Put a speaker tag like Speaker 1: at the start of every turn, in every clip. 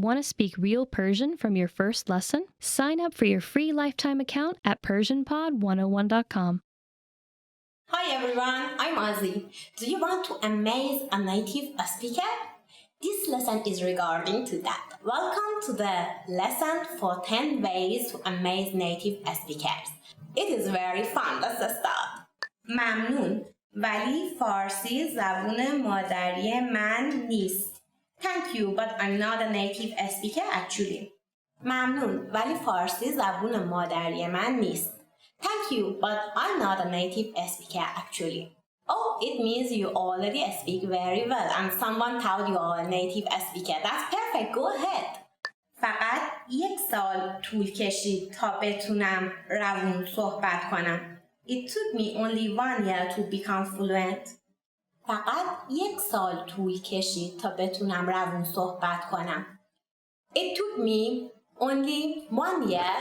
Speaker 1: Want to speak real Persian from your first lesson? Sign up for your free lifetime account at PersianPod101.com.
Speaker 2: Hi everyone, I'm Ozzy. Do you want to amaze a native speaker? This lesson is regarding to that. Welcome to the lesson for 10 ways to amaze native speakers. It is very fun. Let's start. ممنون ولی فارسی زبون مادری من نیست. Thank you, but I'm not a native speaker actually. ممنون ولی فارسی زبون مادری من نیست. Thank you, but I'm not a native speaker actually. Oh, it means you already speak very well and someone told you are a native speaker. That's perfect, go ahead. فقط 1 سال طول کشید تا بتونم روون صحبت کنم. It took me only 1 year to become fluent. فقط 1 سال طول کشید تا بتونم روون صحبت کنم. It took me only 1 year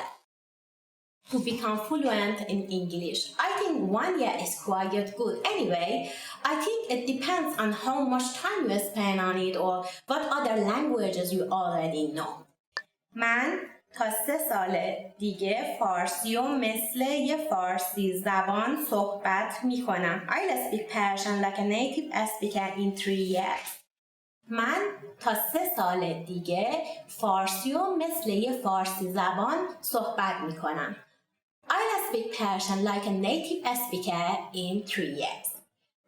Speaker 2: to become fluent in English. I think 1 year is quite good. Anyway, I think it depends on how much time you spend on it or what other languages you already know. من تا 3 سال دیگه فارسی و مثل یه فارسی زبان صحبت می کنم. I'll speak Persian like a native speaker in 3 years. من تا 3 سال دیگه فارسی و مثل یه فارسی زبان صحبت می کنم. I'll speak Persian like a native speaker in 3 years.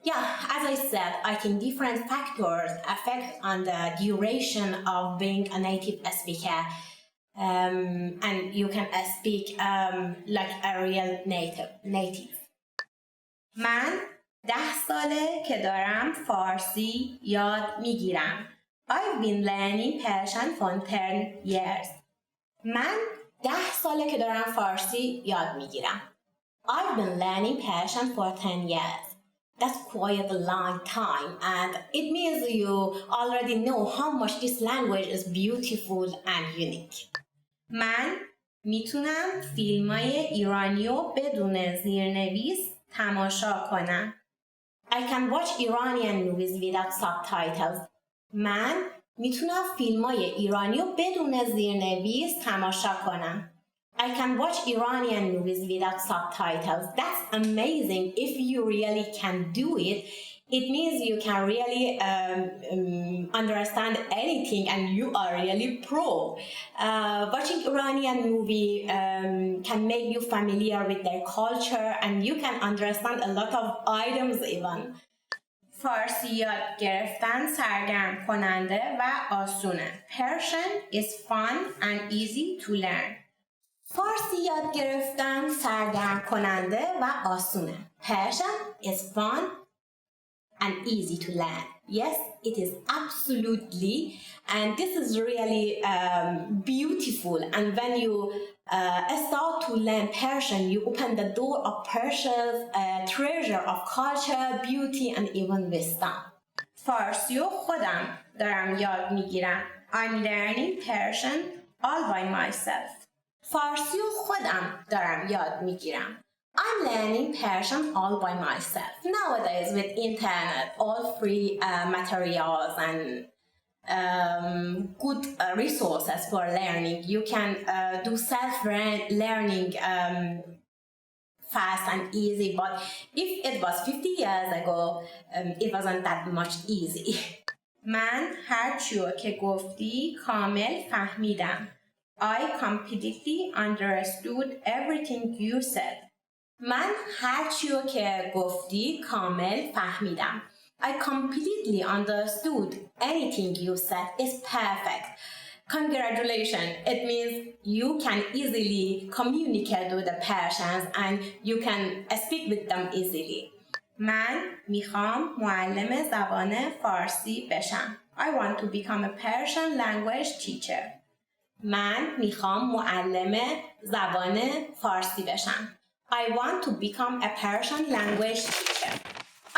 Speaker 2: Yeah, as I said, I think different factors affect on the duration of being a native speaker. And you can speak like a real native. من 10 ساله که دارم فارسی یاد میگیرم. I've been learning Persian for 10 years. من 10 ساله که دارم فارسی یاد میگیرم. I've been learning Persian for 10 years. That's quite a long time and it means you already know how much this language is beautiful and unique. من میتونم فیلمای ایرانی رو بدون زیرنویس تماشا کنم. I can watch Iranian movies without subtitles. من میتونم فیلمای ایرانی رو بدون زیرنویس تماشا کنم. I can watch Iranian movies without subtitles. That's amazing. If you really can do it, it means you can really understand anything and you are really pro. Watching Iranian movie can make you familiar with their culture and you can understand a lot of items even. فارسی یاد گرفتن سرگرم کننده و آسونه. Persian is fun and easy to learn. فارسی یاد گرفتن سرگرم کننده و آسونه. Persian is fun and easy to learn. Yes, it is absolutely, and this is really beautiful. And when you start to learn Persian, you open the door of Persia's treasure of culture, beauty, and even wisdom. فارسی رو خودم دارم یاد میگیرم. I'm learning Persian all by myself. فارسی رو خودم دارم یاد میگیرم. I'm learning Persian all by myself. Nowadays with internet, all free materials and good resources for learning, you can do self-learning fast and easy. But if it was 50 years ago, it wasn't that much easy. من هر چیو که گفتی کامل فهمیدم. I completely understood everything you said. من هر چیو که گفتی کامل فهمیدم. I completely understood anything you said is perfect. Congratulations. It means you can easily communicate with the Persians and you can speak with them easily. من میخوام معلم زبان فارسی بشم. I want to become a Persian language teacher. من میخوام معلم زبان فارسی بشم. I want to become a Persian language teacher.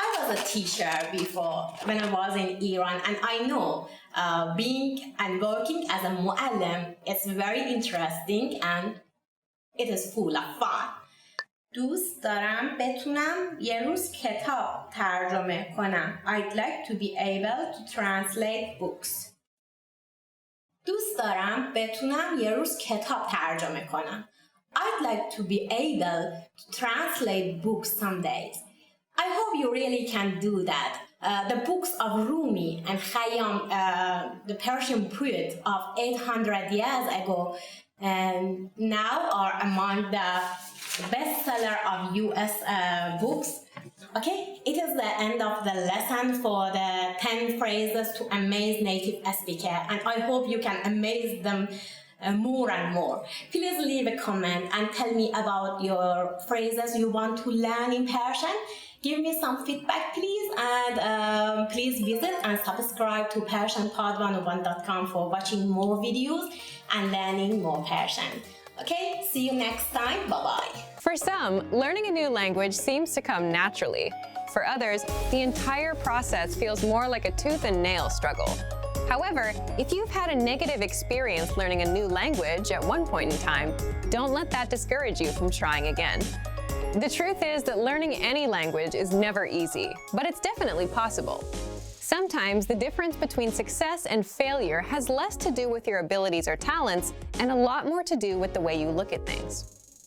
Speaker 2: I was a teacher before when I was in Iran and I know being and working as a muallim is very interesting and it is full of fun. دوست دارم بتونم یه روز کتاب ترجمه کنم. I'd like to be able to translate books. دوست دارم بتونم یه روز کتاب ترجمه کنم. I'd like to be able to translate books some days. I hope you really can do that. The books of Rumi and Khayyam, the Persian poet of 800 years ago, now are among the bestseller of US books. Okay, it is the end of the lesson for the 10 phrases to amaze native speaker, and I hope you can amaze them more and more. Please leave a comment and tell me about your phrases you want to learn in Persian. Give me some feedback, please, and please visit and subscribe to PersianPod101.com for watching more videos and learning more Persian. Okay, see you next time. Bye-bye.
Speaker 3: For some, learning a new language seems to come naturally. For others, the entire process feels more like a tooth and nail struggle. However, if you've had a negative experience learning a new language at one point in time, don't let that discourage you from trying again. The truth is that learning any language is never easy, but it's definitely possible. Sometimes the difference between success and failure has less to do with your abilities or talents and a lot more to do with the way you look at things.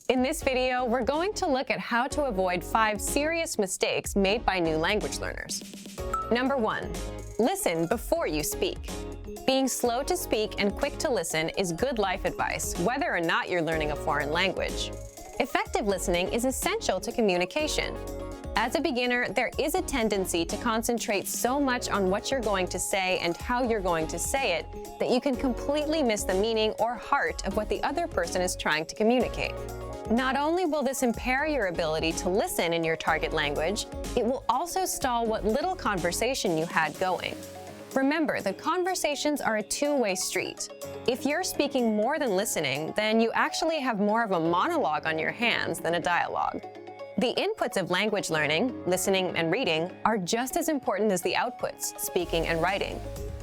Speaker 3: In this video, we're going to look at how to avoid 5 serious mistakes made by new language learners. Number 1. Listen before you speak. Being slow to speak and quick to listen is good life advice, whether or not you're learning a foreign language. Effective listening is essential to communication. As a beginner, there is a tendency to concentrate so much on what you're going to say and how you're going to say it that you can completely miss the meaning or heart of what the other person is trying to communicate. Not only will this impair your ability to listen in your target language, it will also stall what little conversation you had going. Remember that conversations are a two-way street. If you're speaking more than listening, then you actually have more of a monologue on your hands than a dialogue. The inputs of language learning, listening and reading, are just as important as the outputs, speaking and writing.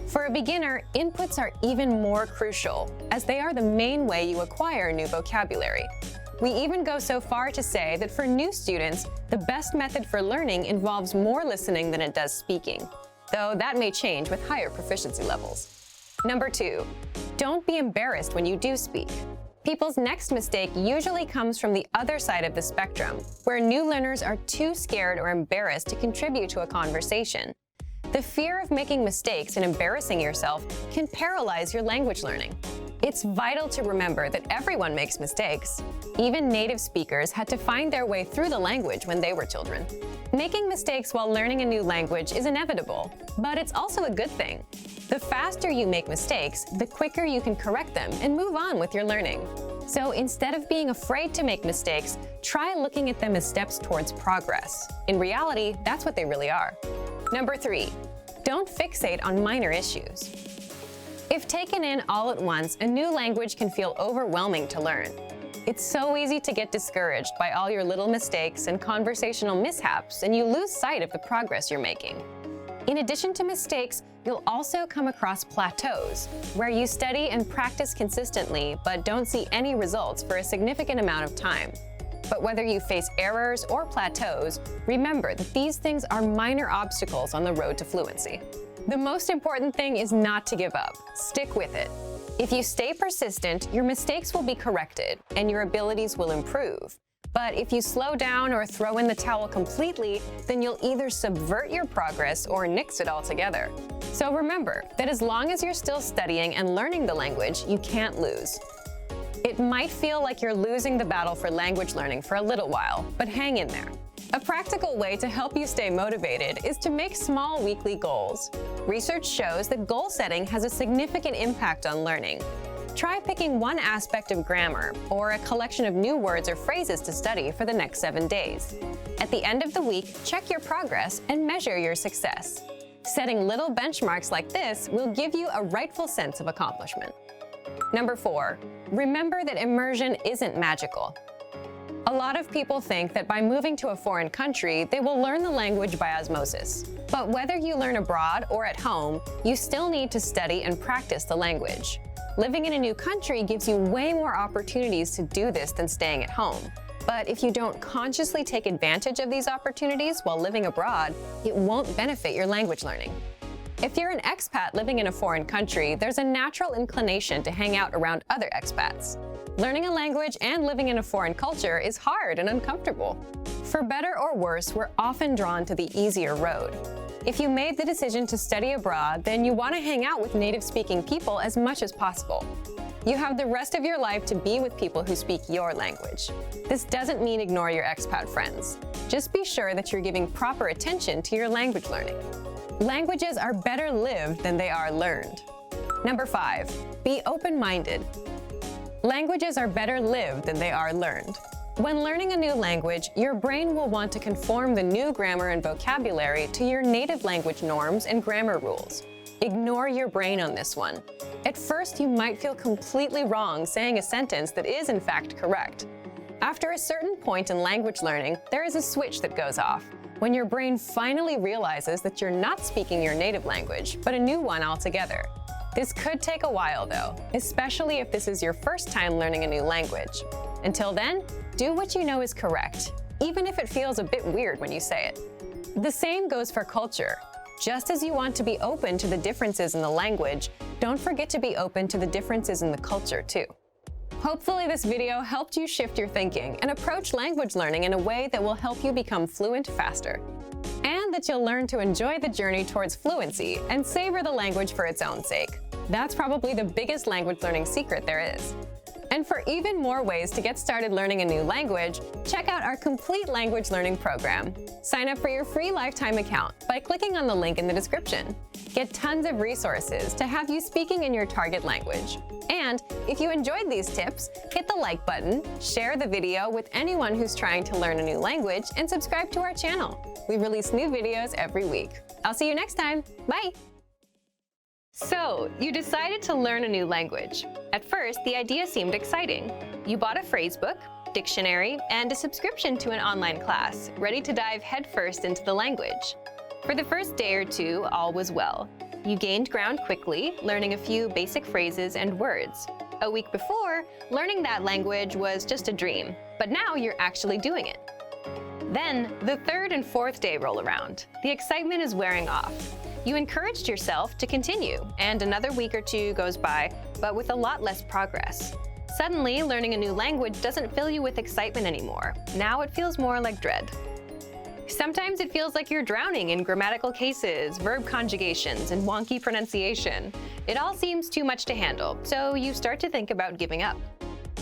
Speaker 3: For a beginner, inputs are even more crucial, as they are the main way you acquire new vocabulary. We even go so far to say that for new students, the best method for learning involves more listening than it does speaking, though that may change with higher proficiency levels. Number 2, don't be embarrassed when you do speak. People's next mistake usually comes from the other side of the spectrum, where new learners are too scared or embarrassed to contribute to a conversation. The fear of making mistakes and embarrassing yourself can paralyze your language learning. It's vital to remember that everyone makes mistakes. Even native speakers had to find their way through the language when they were children. Making mistakes while learning a new language is inevitable, but it's also a good thing. The faster you make mistakes, the quicker you can correct them and move on with your learning. So instead of being afraid to make mistakes, try looking at them as steps towards progress. In reality, that's what they really are. Number 3, don't fixate on minor issues. If taken in all at once, a new language can feel overwhelming to learn. It's so easy to get discouraged by all your little mistakes and conversational mishaps, and you lose sight of the progress you're making. In addition to mistakes, you'll also come across plateaus, where you study and practice consistently but don't see any results for a significant amount of time. But whether you face errors or plateaus, remember that these things are minor obstacles on the road to fluency. The most important thing is not to give up. Stick with it. If you stay persistent, your mistakes will be corrected and your abilities will improve. But if you slow down or throw in the towel completely, then you'll either subvert your progress or nix it altogether. So remember that as long as you're still studying and learning the language, you can't lose. It might feel like you're losing the battle for language learning for a little while, but hang in there. A practical way to help you stay motivated is to make small weekly goals. Research shows that goal setting has a significant impact on learning. Try picking one aspect of grammar or a collection of new words or phrases to study for the next 7 days. At the end of the week, check your progress and measure your success. Setting little benchmarks like this will give you a rightful sense of accomplishment. Number 4, remember that immersion isn't magical. A lot of people think that by moving to a foreign country, they will learn the language by osmosis. But whether you learn abroad or at home, you still need to study and practice the language. Living in a new country gives you way more opportunities to do this than staying at home. But if you don't consciously take advantage of these opportunities while living abroad, it won't benefit your language learning. If you're an expat living in a foreign country, there's a natural inclination to hang out around other expats. Learning a language and living in a foreign culture is hard and uncomfortable. For better or worse, we're often drawn to the easier road. If you made the decision to study abroad, then you want to hang out with native-speaking people as much as possible. You have the rest of your life to be with people who speak your language. This doesn't mean ignore your expat friends. Just be sure that you're giving proper attention to your language learning. Languages are better lived than they are learned. Number 5, be open-minded. Languages are better lived than they are learned. When learning a new language, your brain will want to conform the new grammar and vocabulary to your native language norms and grammar rules. Ignore your brain on this one. At first, you might feel completely wrong saying a sentence that is in fact correct. After a certain point in language learning, there is a switch that goes off, when your brain finally realizes that you're not speaking your native language, but a new one altogether. This could take a while though, especially if this is your first time learning a new language. Until then, do what you know is correct, even if it feels a bit weird when you say it. The same goes for culture. Just as you want to be open to the differences in the language, don't forget to be open to the differences in the culture too. Hopefully this video helped you shift your thinking and approach language learning in a way that will help you become fluent faster. And that you'll learn to enjoy the journey towards fluency and savor the language for its own sake. That's probably the biggest language learning secret there is. And for even more ways to get started learning a new language, check out our complete language learning program. Sign up for your free lifetime account by clicking on the link in the description. Get tons of resources to have you speaking in your target language. And if you enjoyed these tips, hit the like button, share the video with anyone who's trying to learn a new language, and subscribe to our channel. We release new videos every week. I'll see you next time. Bye! So, you decided to learn a new language. At first, the idea seemed exciting. You bought a phrasebook, dictionary, and a subscription to an online class, ready to dive headfirst into the language. For the first day or two, all was well. You gained ground quickly, learning a few basic phrases and words. A week before, learning that language was just a dream, but now you're actually doing it. Then, the third and fourth day roll around. The excitement is wearing off. You encouraged yourself to continue, and another week or two goes by, but with a lot less progress. Suddenly, learning a new language doesn't fill you with excitement anymore. Now it feels more like dread. Sometimes it feels like you're drowning in grammatical cases, verb conjugations, and wonky pronunciation. It all seems too much to handle, so you start to think about giving up.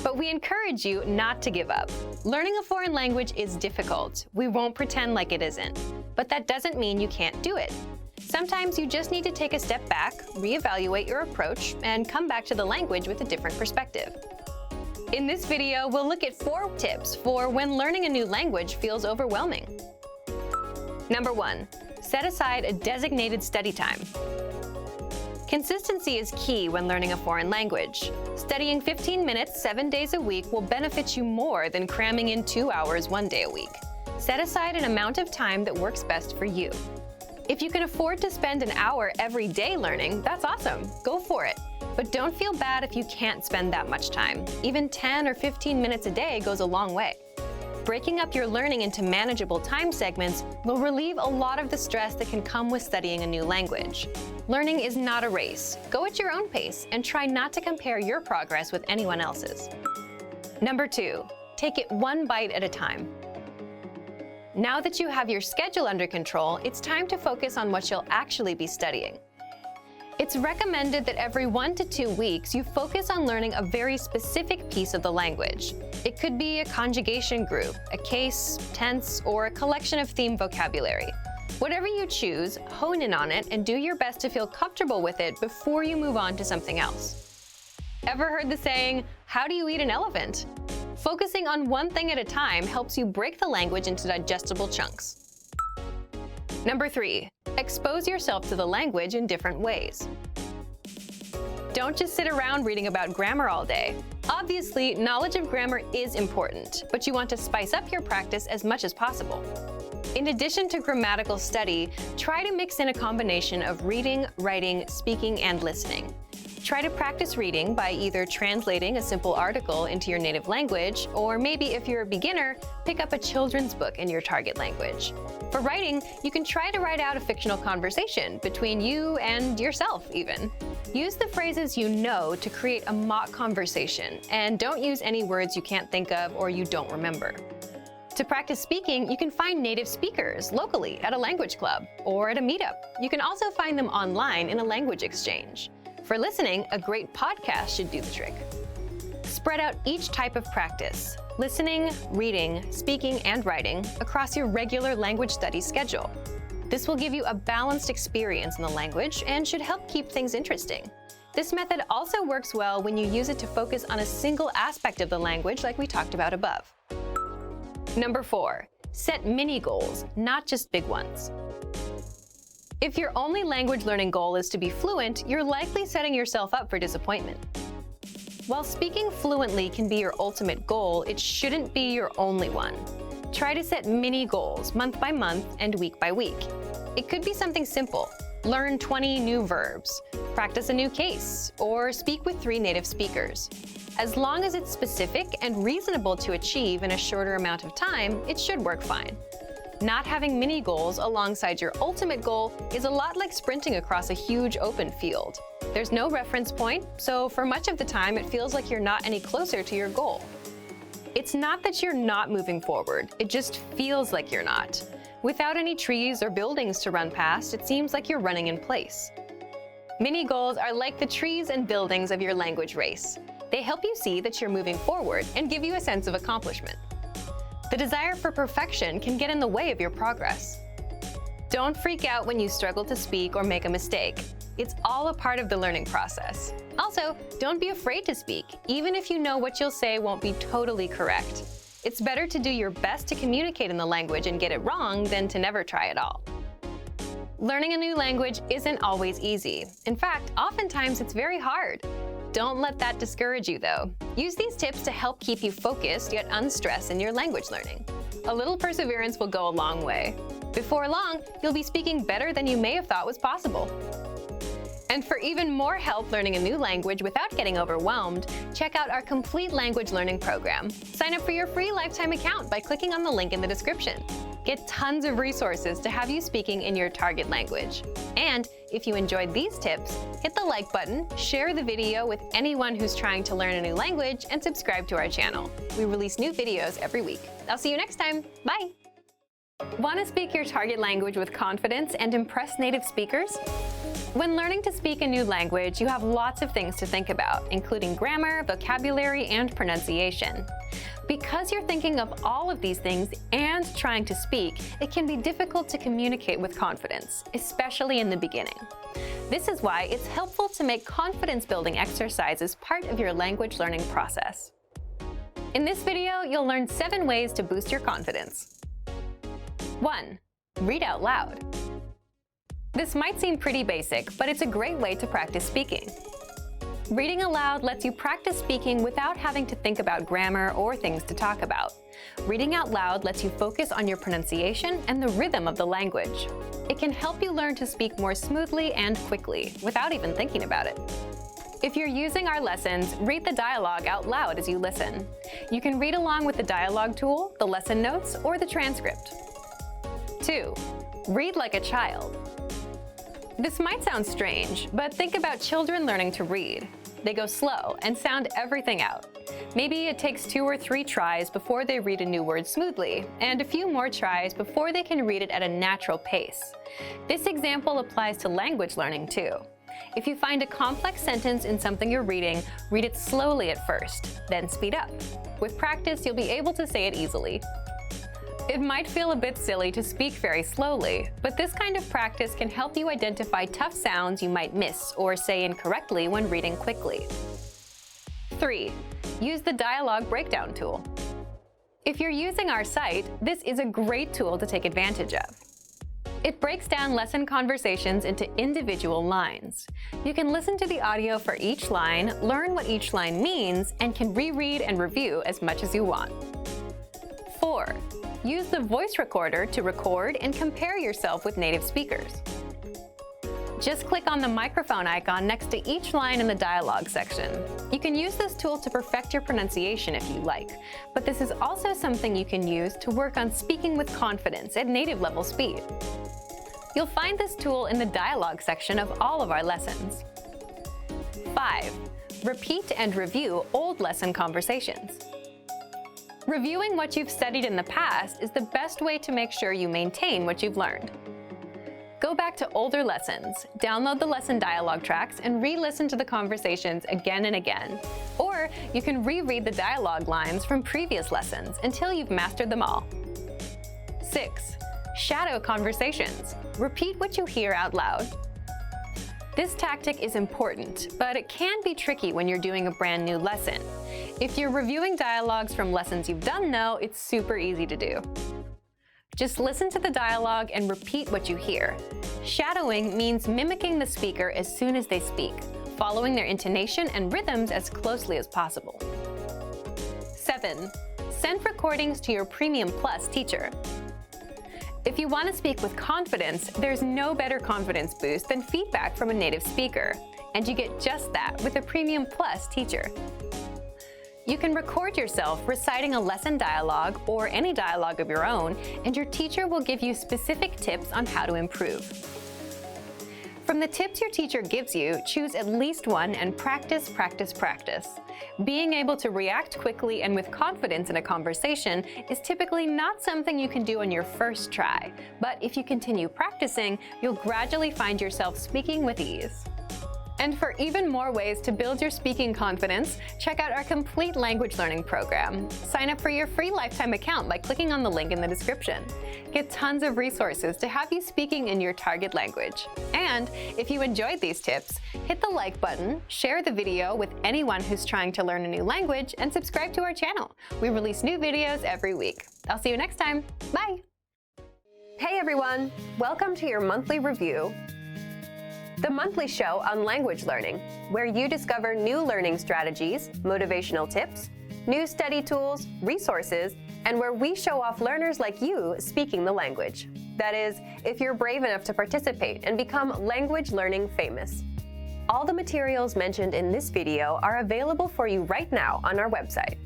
Speaker 3: But we encourage you not to give up. Learning a foreign language is difficult. We won't pretend like it isn't. But that doesn't mean you can't do it. Sometimes you just need to take a step back, reevaluate your approach, and come back to the language with a different perspective. In this video, we'll look at 4 tips for when learning a new language feels overwhelming. Number 1, set aside a designated study time. Consistency is key when learning a foreign language. Studying 15 minutes 7 days a week will benefit you more than cramming in 2 hours 1 day a week. Set aside an amount of time that works best for you. If you can afford to spend an hour every day learning, that's awesome. Go for it. But don't feel bad if you can't spend that much time. Even 10 or 15 minutes a day goes a long way. Breaking up your learning into manageable time segments will relieve a lot of the stress that can come with studying a new language. Learning is not a race. Go at your own pace and try not to compare your progress with anyone else's. Number 2, take it one bite at a time. Now that you have your schedule under control, it's time to focus on what you'll actually be studying. It's recommended that every 1 to 2 weeks you focus on learning a very specific piece of the language. It could be a conjugation group, a case, tense, or a collection of theme vocabulary. Whatever you choose, hone in on it and do your best to feel comfortable with it before you move on to something else. Ever heard the saying, "How do you eat an elephant?" Focusing on one thing at a time helps you break the language into digestible chunks. Number 3, expose yourself to the language in different ways. Don't just sit around reading about grammar all day. Obviously, knowledge of grammar is important, but you want to spice up your practice as much as possible. In addition to grammatical study, try to mix in a combination of reading, writing, speaking, and listening. Try to practice reading by either translating a simple article into your native language, or maybe if you're a beginner, pick up a children's book in your target language. For writing, you can try to write out a fictional conversation between you and yourself, even. Use the phrases you know to create a mock conversation, and don't use any words you can't think of or you don't remember. To practice speaking, you can find native speakers locally at a language club or at a meetup. You can also find them online in a language exchange. For listening, a great podcast should do the trick. Spread out each type of practice, listening, reading, speaking, and writing, across your regular language study schedule. This will give you a balanced experience in the language and should help keep things interesting. This method also works well when you use it to focus on a single aspect of the language like we talked about above. Number 4, set mini goals, not just big ones. If your only language learning goal is to be fluent, you're likely setting yourself up for disappointment. While speaking fluently can be your ultimate goal, it shouldn't be your only one. Try to set mini goals month by month and week by week. It could be something simple. Learn 20 new verbs, practice a new case, or speak with 3 native speakers. As long as it's specific and reasonable to achieve in a shorter amount of time, it should work fine. Not having mini goals alongside your ultimate goal is a lot like sprinting across a huge open field. There's no reference point, so for much of the time it feels like you're not any closer to your goal. It's not that you're not moving forward, it just feels like you're not. Without any trees or buildings to run past, it seems like you're running in place. Mini goals are like the trees and buildings of your language race. They help you see that you're moving forward and give you a sense of accomplishment. The desire for perfection can get in the way of your progress. Don't freak out when you struggle to speak or make a mistake. It's all a part of the learning process. Also, don't be afraid to speak, even if you know what you'll say won't be totally correct. It's better to do your best to communicate in the language and get it wrong than to never try at all. Learning a new language isn't always easy. In fact, oftentimes it's very hard. Don't let that discourage you, though. Use these tips to help keep you focused yet unstressed in your language learning. A little perseverance will go a long way. Before long, you'll be speaking better than you may have thought was possible. And for even more help learning a new language without getting overwhelmed, check out our complete language learning program. Sign up for your free lifetime account by clicking on the link in the description. Get tons of resources to have you speaking in your target language. And if you enjoyed these tips, hit the like button, share the video with anyone who's trying to learn a new language, and subscribe to our channel. We release new videos every week. I'll see you next time. Bye! Want to speak your target language with confidence and impress native speakers? When learning to speak a new language, you have lots of things to think about, including grammar, vocabulary, and pronunciation. Because you're thinking of all of these things and trying to speak, it can be difficult to communicate with confidence, especially in the beginning. This is why it's helpful to make confidence-building exercises part of your language learning process. In this video, you'll learn 7 ways to boost your confidence. 1. Read out loud. This might seem pretty basic, but it's a great way to practice speaking. Reading aloud lets you practice speaking without having to think about grammar or things to talk about. Reading out loud lets you focus on your pronunciation and the rhythm of the language. It can help you learn to speak more smoothly and quickly, without even thinking about it. If you're using our lessons, read the dialogue out loud as you listen. You can read along with the dialogue tool, the lesson notes, or the transcript. 2. Read like a child. This might sound strange, but think about children learning to read. They go slow and sound everything out. Maybe it takes 2 or 3 tries before they read a new word smoothly, and a few more tries before they can read it at a natural pace. This example applies to language learning too. If you find a complex sentence in something you're reading, read it slowly at first, then speed up. With practice, you'll be able to say it easily. It might feel a bit silly to speak very slowly, but this kind of practice can help you identify tough sounds you might miss or say incorrectly when reading quickly. 3. Use the dialogue breakdown tool. If you're using our site, this is a great tool to take advantage of. It breaks down lesson conversations into individual lines. You can listen to the audio for each line, learn what each line means, and can reread and review as much as you want. 4. Use the voice recorder to record and compare yourself with native speakers. Just click on the microphone icon next to each line in the dialogue section. You can use this tool to perfect your pronunciation if you like, but this is also something you can use to work on speaking with confidence at native level speed. You'll find this tool in the dialogue section of all of our lessons. 5. Repeat and review old lesson conversations. Reviewing what you've studied in the past is the best way to make sure you maintain what you've learned. Go back to older lessons, download the lesson dialogue tracks, and re-listen to the conversations again and again. Or you can reread the dialogue lines from previous lessons until you've mastered them all. 6. Shadow conversations. Repeat what you hear out loud. This tactic is important, but it can be tricky when you're doing a brand new lesson. If you're reviewing dialogues from lessons you've done, though, it's super easy to do. Just listen to the dialogue and repeat what you hear. Shadowing means mimicking the speaker as soon as they speak, following their intonation and rhythms as closely as possible. 7. Send recordings to your Premium Plus teacher. If you want to speak with confidence, there's no better confidence boost than feedback from a native speaker, and you get just that with a Premium Plus teacher. You can record yourself reciting a lesson dialogue or any dialogue of your own, and your teacher will give you specific tips on how to improve. From the tips your teacher gives you, choose at least one and practice, practice, practice. Being able to react quickly and with confidence in a conversation is typically not something you can do on your first try, but if you continue practicing, you'll gradually find yourself speaking with ease. And for even more ways to build your speaking confidence, check out our complete language learning program. Sign up for your free lifetime account by clicking on the link in the description. Get tons of resources to have you speaking in your target language. And if you enjoyed these tips, hit the like button, share the video with anyone who's trying to learn a new language, and subscribe to our channel. We release new videos every week. I'll see you next time. Bye! Hey everyone! Welcome to your monthly review, the monthly show on language learning, where you discover new learning strategies, motivational tips, new study tools, resources, and where we show off learners like you speaking the language. That is, if you're brave enough to participate and become language learning famous. All the materials mentioned in this video are available for you right now on our website.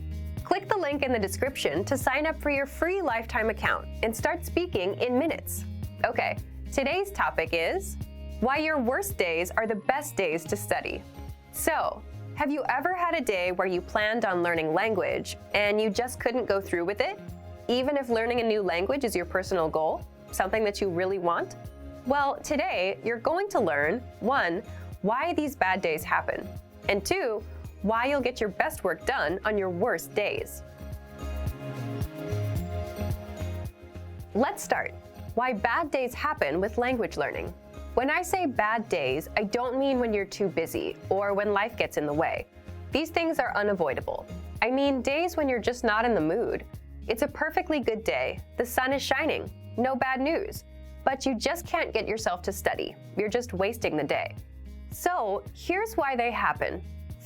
Speaker 3: Click the link in the description to sign up for your free lifetime account and start speaking in minutes. Okay, today's topic is why your worst days are the best days to study. So, have you ever had a day where you planned on learning language and you just couldn't go through with it? Even if learning a new language is your personal goal, something that you really want? Well, today you're going to learn 1. Why these bad days happen, and 2. Why you'll get your best work done on your worst days. Let's start. Why bad days happen with language learning. When I say bad days, I don't mean when you're too busy or when life gets in the way. These things are unavoidable. I mean days when you're just not in the mood. It's a perfectly good day, the sun is shining, no bad news, but you just can't get yourself to study. You're just wasting the day. So here's why they happen.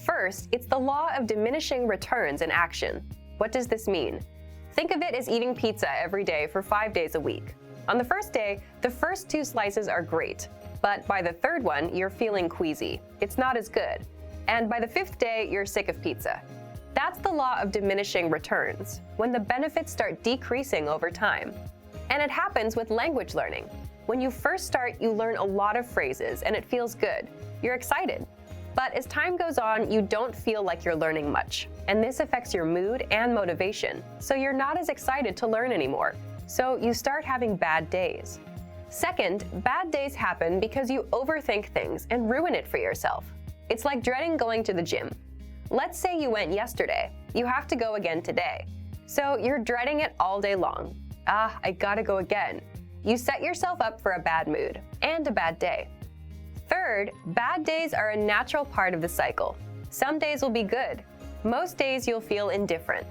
Speaker 3: First, it's the law of diminishing returns in action. What does this mean? Think of it as eating pizza every day for 5 days a week. On the first day, the first 2 slices are great, but by the third one, you're feeling queasy. It's not as good. And by the 5th day, you're sick of pizza. That's the law of diminishing returns, when the benefits start decreasing over time. And it happens with language learning. When you first start, you learn a lot of phrases and it feels good. You're excited. But as time goes on, you don't feel like you're learning much. And this affects your mood and motivation, so you're not as excited to learn anymore. So you start having bad days. Second, bad days happen because you overthink things and ruin it for yourself. It's like dreading going to the gym. Let's say you went yesterday. You have to go again today. So you're dreading it all day long. I gotta go again. You set yourself up for a bad mood and a bad day. Third, bad days are a natural part of the cycle. Some days will be good. Most days you'll feel indifferent.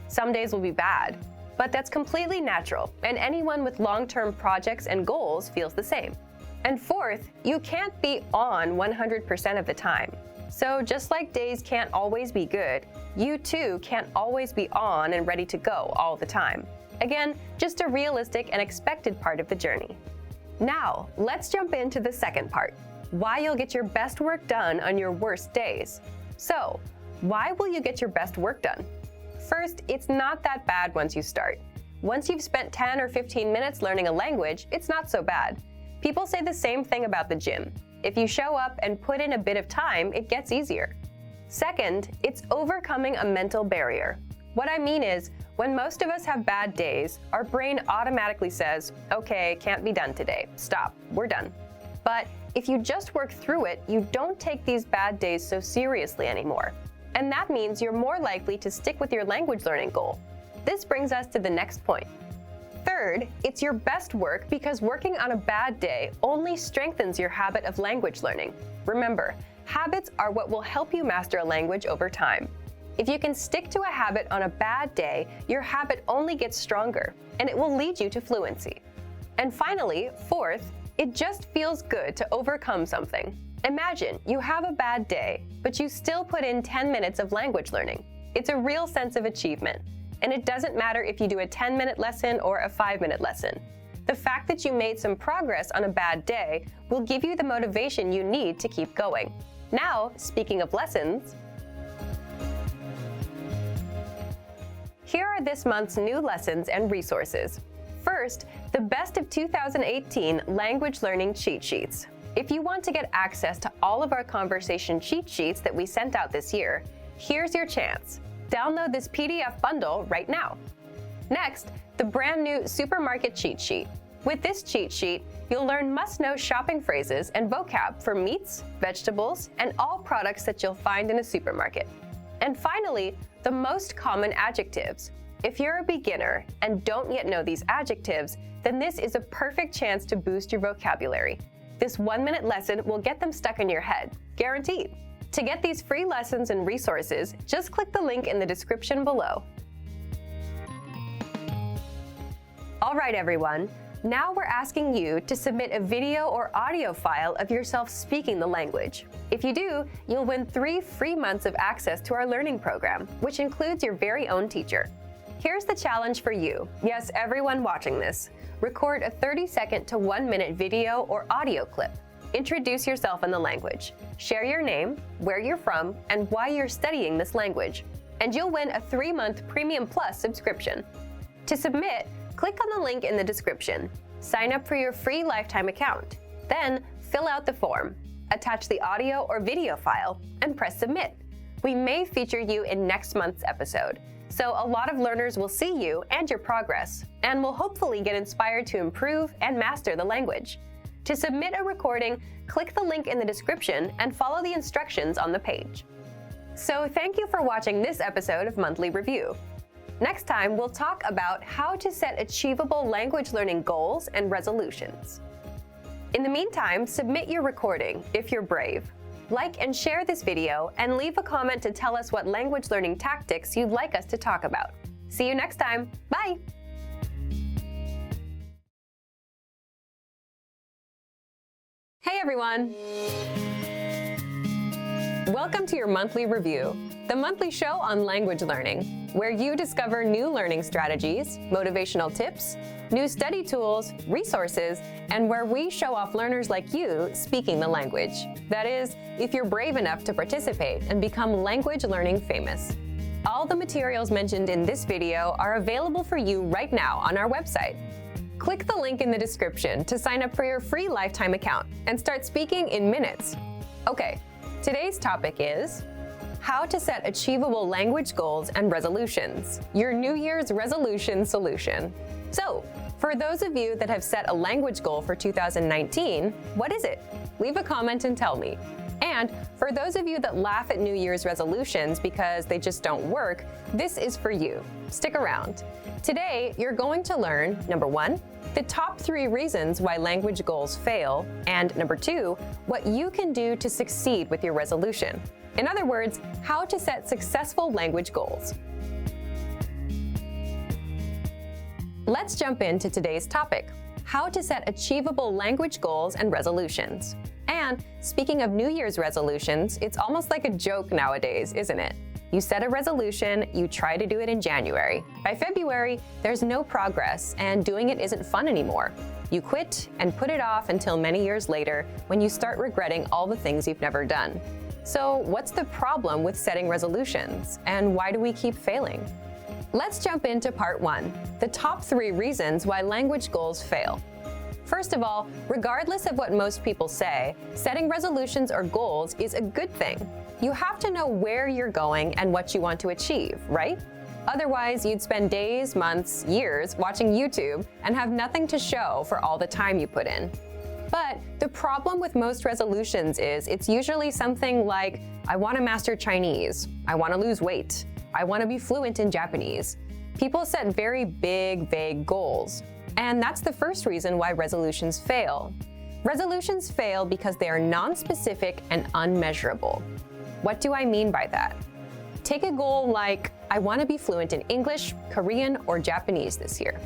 Speaker 3: Some days will be bad. But that's completely natural, and anyone with long-term projects and goals feels the same. And fourth, you can't be on 100% of the time. So just like days can't always be good, you too can't always be on and ready to go all the time. Again, just a realistic and expected part of the journey. Now, let's jump into the second part. why you'll get your best work done on your worst days. So, why will you get your best work done? First, it's not that bad once you start. Once you've spent 10 or 15 minutes learning a language, it's not so bad. People say the same thing about the gym. If you show up and put in a bit of time, it gets easier. Second, it's overcoming a mental barrier. What I mean is, when most of us have bad days, our brain automatically says, okay, can't be done today. Stop, we're done. But if you just work through it, you don't take these bad days so seriously anymore. And that means you're more likely to stick with your language learning goal. This brings us to the next point. Third, it's your best work because working on a bad day only strengthens your habit of language learning. Remember, habits are what will help you master a language over time. If you can stick to a habit on a bad day, your habit only gets stronger, and it will lead you to fluency. And finally, fourth, it just feels good to overcome something. Imagine you have a bad day, but you still put in 10 minutes of language learning. It's a real sense of achievement. And it doesn't matter if you do a 10-minute lesson or a 5-minute lesson. The fact that you made some progress on a bad day will give you the motivation you need to keep going. Now, speaking of lessons, here are this month's new lessons and resources. First, the Best of 2018 Language Learning Cheat Sheets. If you want to get access to all of our conversation cheat sheets that we sent out this year, here's your chance. Download this PDF bundle right now. Next, the brand new Supermarket Cheat Sheet. With this cheat sheet, you'll learn must-know shopping phrases and vocab for meats, vegetables, and all products that you'll find in a supermarket. And finally, the most common adjectives. If you're a beginner and don't yet know these adjectives, then this is a perfect chance to boost your vocabulary. This 1-minute lesson will get them stuck in your head, guaranteed. To get these free lessons and resources, just click the link in the description below. All right, everyone. Now we're asking you to submit a video or audio file of yourself speaking the language. If you do, you'll win 3 free months of access to our learning program, which includes your very own teacher. Here's the challenge for you. Yes, everyone watching this. Record a 30-second to 1-minute video or audio clip. Introduce yourself in the language. Share your name, where you're from, and why you're studying this language. And you'll win a 3-month Premium Plus subscription. To submit, click on the link in the description. Sign up for your free lifetime account. Then, fill out the form. Attach the audio or video file, and press submit. We may feature you in next month's episode, so a lot of learners will see you and your progress, and will hopefully get inspired to improve and master the language. To submit a recording, click the link in the description and follow the instructions on the page. So thank you for watching this episode of Monthly Review. Next time, we'll talk about how to set achievable language learning goals and resolutions. In the meantime, submit your recording if you're brave. Like and share this video, and leave a comment to tell us what language learning tactics you'd like us to talk about. See you next time. Bye! Hey everyone! Welcome to your monthly review, the monthly show on language learning, where you discover new learning strategies, motivational tips, new study tools, resources, and where we show off learners like you speaking the language. That is, if you're brave enough to participate and become language learning famous. All the materials mentioned in this video are available for you right now on our website. Click the link in the description to sign up for your free lifetime account and start speaking in minutes. Okay, today's topic is how to set achievable language goals and resolutions, your New Year's resolution solution. So, for those of you that have set a language goal for 2019, what is it? Leave a comment and tell me. And for those of you that laugh at New Year's resolutions because they just don't work, this is for you. Stick around. Today, you're going to learn, number 1, the top 3 reasons why language goals fail, and number 2, what you can do to succeed with your resolution. In other words, how to set successful language goals. Let's jump into today's topic, how to set achievable language goals and resolutions. And speaking of New Year's resolutions, it's almost like a joke nowadays, isn't it? You set a resolution, you try to do it in January. By February, there's no progress and doing it isn't fun anymore. You quit and put it off until many years later when you start regretting all the things you've never done. So what's the problem with setting resolutions, and why do we keep failing? Let's jump into part 1, the top 3 reasons why language goals fail. First of all, regardless of what most people say, setting resolutions or goals is a good thing. You have to know where you're going and what you want to achieve, right? Otherwise, you'd spend days, months, years watching YouTube and have nothing to show for all the time you put in. But the problem with most resolutions is it's usually something like, I want to master Chinese, I want to lose weight, I want to be fluent in Japanese. People set very big, vague goals. And that's the first reason why resolutions fail. Resolutions fail because they are non-specific and unmeasurable. What do I mean by that? Take a goal like, I want to be fluent in English, Korean, or Japanese this year.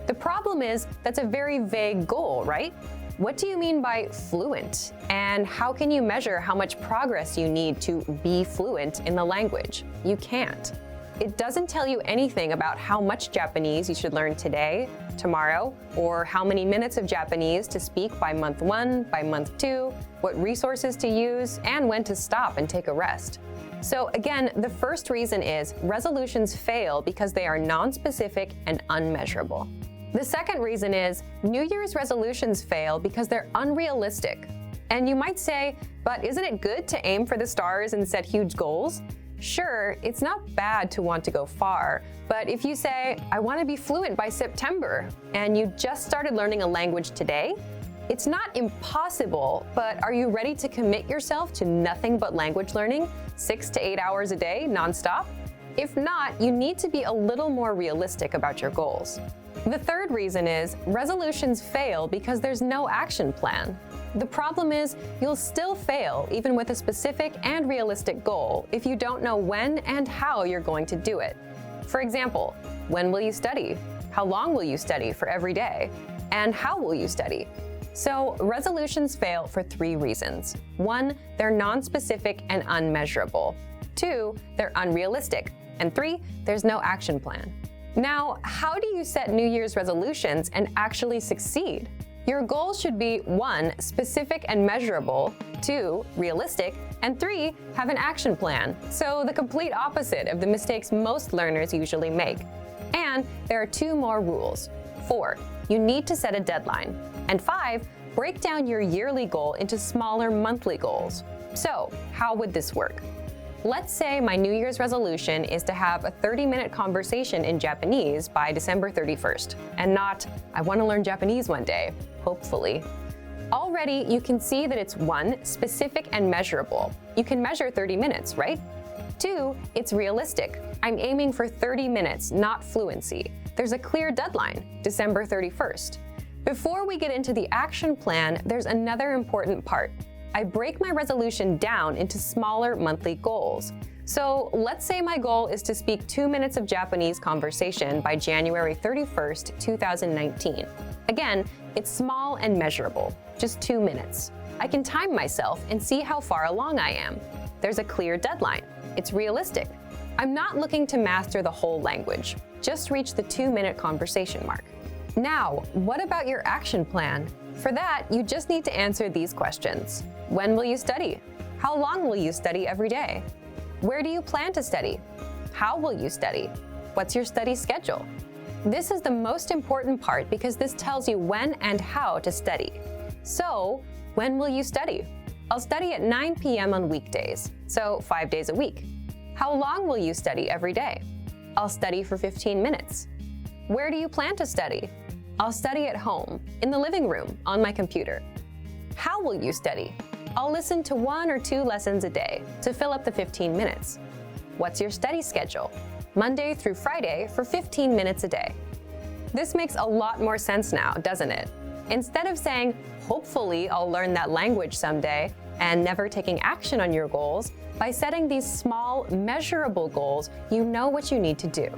Speaker 3: The problem is that's a very vague goal, right? What do you mean by fluent? And how can you measure how much progress you need to be fluent in the language? You can't. It doesn't tell you anything about how much Japanese you should learn today, tomorrow, or how many minutes of Japanese to speak by month 1, by month 2, what resources to use, and when to stop and take a rest. So again, the first reason is resolutions fail because they are non-specific and unmeasurable. The second reason is New Year's resolutions fail because they're unrealistic. And you might say, but isn't it good to aim for the stars and set huge goals? Sure, it's not bad to want to go far, but if you say, I want to be fluent by September, and you just started learning a language today, it's not impossible, but are you ready to commit yourself to nothing but language learning, 6 to 8 hours a day, nonstop? If not, you need to be a little more realistic about your goals. The third reason is resolutions fail because there's no action plan. The problem is you'll still fail even with a specific and realistic goal if you don't know when and how you're going to do it. For example, when will you study? How long will you study for every day? And how will you study? So resolutions fail for 3 reasons. 1, they're non-specific and unmeasurable. 2, they're unrealistic. And 3, there's no action plan. Now, how do you set New Year's resolutions and actually succeed? Your goals should be 1, specific and measurable, 2, realistic, and 3, have an action plan. So the complete opposite of the mistakes most learners usually make. And there are 2 more rules. 4, you need to set a deadline. And 5, break down your yearly goal into smaller monthly goals. So how would this work? Let's say my New Year's resolution is to have a 30-minute conversation in Japanese by December 31st, and not, I want to learn Japanese one day, hopefully. Already, you can see that it's 1, specific and measurable. You can measure 30 minutes, right? 2, it's realistic. I'm aiming for 30 minutes, not fluency. There's a clear deadline, December 31st. Before we get into the action plan, there's another important part. I break my resolution down into smaller monthly goals. So let's say my goal is to speak 2 minutes of Japanese conversation by January 31st, 2019. Again, it's small and measurable, just 2 minutes. I can time myself and see how far along I am. There's a clear deadline. It's realistic. I'm not looking to master the whole language, just reach the 2-minute conversation mark. Now, what about your action plan? For that, you just need to answer these questions. When will you study? How long will you study every day? Where do you plan to study? How will you study? What's your study schedule? This is the most important part because this tells you when and how to study. So, when will you study? I'll study at 9 p.m. on weekdays, so 5 days a week. How long will you study every day? I'll study for 15 minutes. Where do you plan to study? I'll study at home, in the living room, on my computer. How will you study? I'll listen to 1 or 2 lessons a day to fill up the 15 minutes. What's your study schedule? Monday through Friday for 15 minutes a day. This makes a lot more sense now, doesn't it? Instead of saying, hopefully I'll learn that language someday, and never taking action on your goals, by setting these small, measurable goals, you know what you need to do.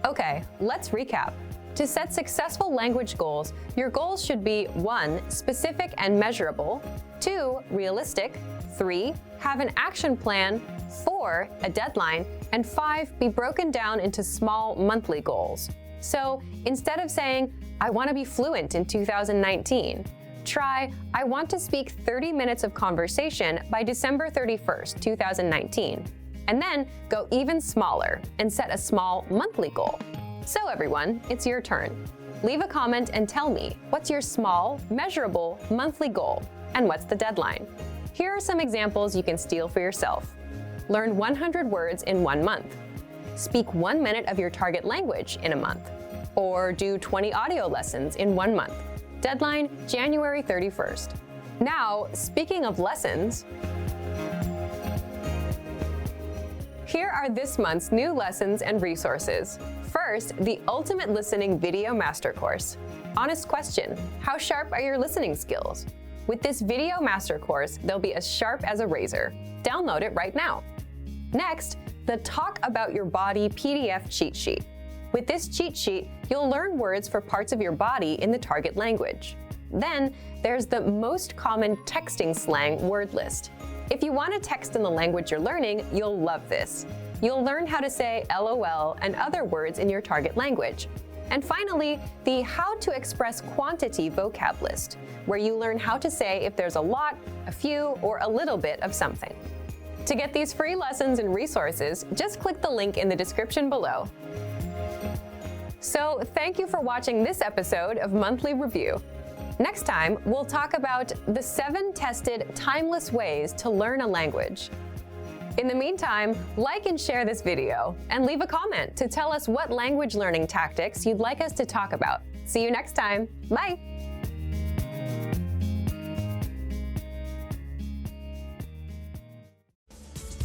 Speaker 3: Okay, let's recap. To set successful language goals, your goals should be 1, specific and measurable, 2, realistic, 3, have an action plan, 4, a deadline, and 5, be broken down into small monthly goals. So instead of saying, I want to be fluent in 2019, try, I want to speak 30 minutes of conversation by December 31st, 2019. And then go even smaller and set a small monthly goal. So everyone, it's your turn. Leave a comment and tell me, what's your small, measurable monthly goal? And what's the deadline? Here are some examples you can steal for yourself. Learn 100 words in 1 month. Speak 1 minute of your target language in a month. Or do 20 audio lessons in 1 month. Deadline, January 31st. Now, speaking of lessons, here are this month's new lessons and resources. First, the Ultimate Listening Video Master Course. Honest question, how sharp are your listening skills? With this video master course, they'll be as sharp as a razor. Download it right now. Next, the Talk About Your Body PDF cheat sheet. With this cheat sheet, you'll learn words for parts of your body in the target language. Then, there's the most common texting slang word list. If you want to text in the language you're learning, you'll love this. You'll learn how to say LOL and other words in your target language. And finally, the How to Express Quantity vocab list, where you learn how to say if there's a lot, a few, or a little bit of something. To get these free lessons and resources, just click the link in the description below. So, thank you for watching this episode of Monthly Review. Next time, we'll talk about the 7 tested timeless ways to learn a language. In the meantime, like and share this video, and leave a comment to tell us what language learning tactics you'd like us to talk about. See you next time. Bye!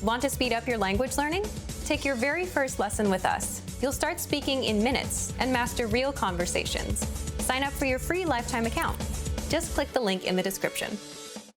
Speaker 3: Want to speed up your language learning? Take your very first lesson with us. You'll start speaking in minutes and master real conversations. Sign up for your free lifetime account. Just click the link in the description.